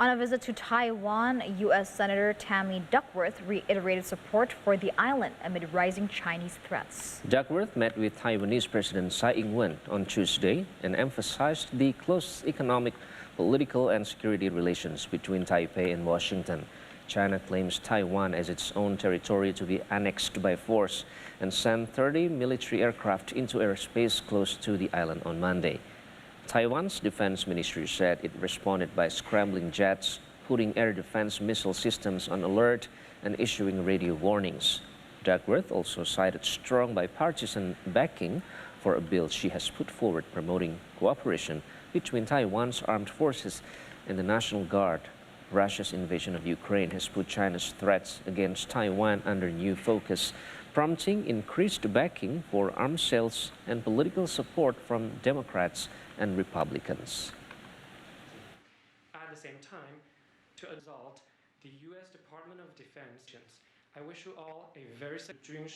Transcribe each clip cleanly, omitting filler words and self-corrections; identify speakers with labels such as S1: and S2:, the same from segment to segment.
S1: On a visit to Taiwan, U.S. Senator Tammy Duckworth reiterated support for the island amid rising Chinese threats.
S2: Duckworth met with Taiwanese President Tsai Ing-wen on Tuesday and emphasized the close economic, political and security relations between Taipei and Washington. China claims Taiwan as its own territory to be annexed by force and sent 30 military aircraft into airspace close to the island on Monday. Taiwan's defense ministry said it responded by scrambling jets, putting air defense missile systems on alert and issuing radio warnings. Duckworth also cited strong bipartisan backing for a bill she has put forward promoting cooperation between Taiwan's armed forces and the National Guard. Russia's invasion of Ukraine has put China's threats against Taiwan under new focus, prompting increased backing for arms sales and political support from Democrats and Republicans.
S3: At the same time, to exalt the U.S. Department of Defense, I wish you all a very safe dream.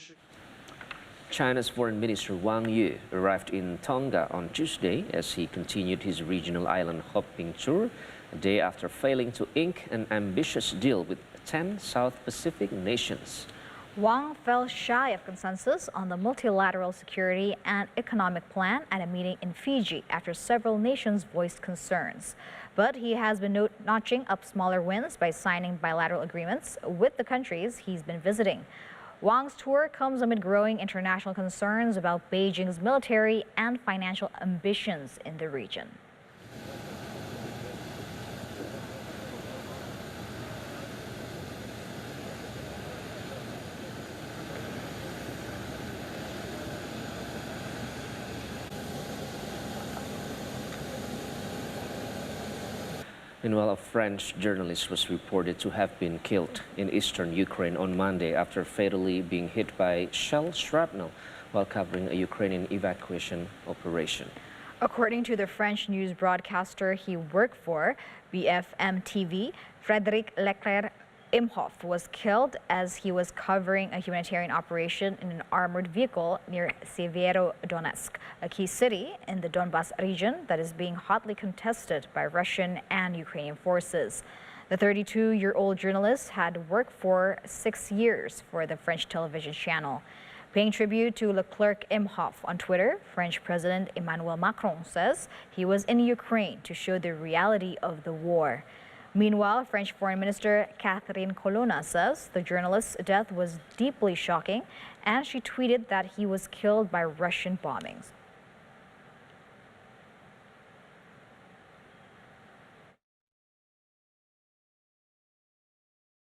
S2: China's Foreign Minister Wang Yi arrived in Tonga on Tuesday as he continued his regional island hopping tour, a day after failing to ink an ambitious deal with 10 South Pacific nations.
S1: Wang fell shy of consensus on the multilateral security and economic plan at a meeting in Fiji after several nations voiced concerns. But he has been notching up smaller wins by signing bilateral agreements with the countries he's been visiting. Wang's tour comes amid growing international concerns about Beijing's military and financial ambitions in the region.
S2: Meanwhile, a French journalist was reported to have been killed in eastern Ukraine on Monday after fatally being hit by shell shrapnel while covering a Ukrainian evacuation operation.
S1: According to the French news broadcaster he worked for, BFM TV, Frédéric Leclerc Imhoff was killed as he was covering a humanitarian operation in an armored vehicle near Severodonetsk, a key city in the Donbas region that is being hotly contested by Russian and Ukrainian forces. The 32-year-old journalist had worked for 6 years for the French television channel. Paying tribute to Leclerc Imhoff on Twitter, French President Emmanuel Macron says he was in Ukraine to show the reality of the war. Meanwhile, French Foreign Minister Catherine Colonna says the journalist's death was deeply shocking, and she tweeted that he was killed by Russian bombings.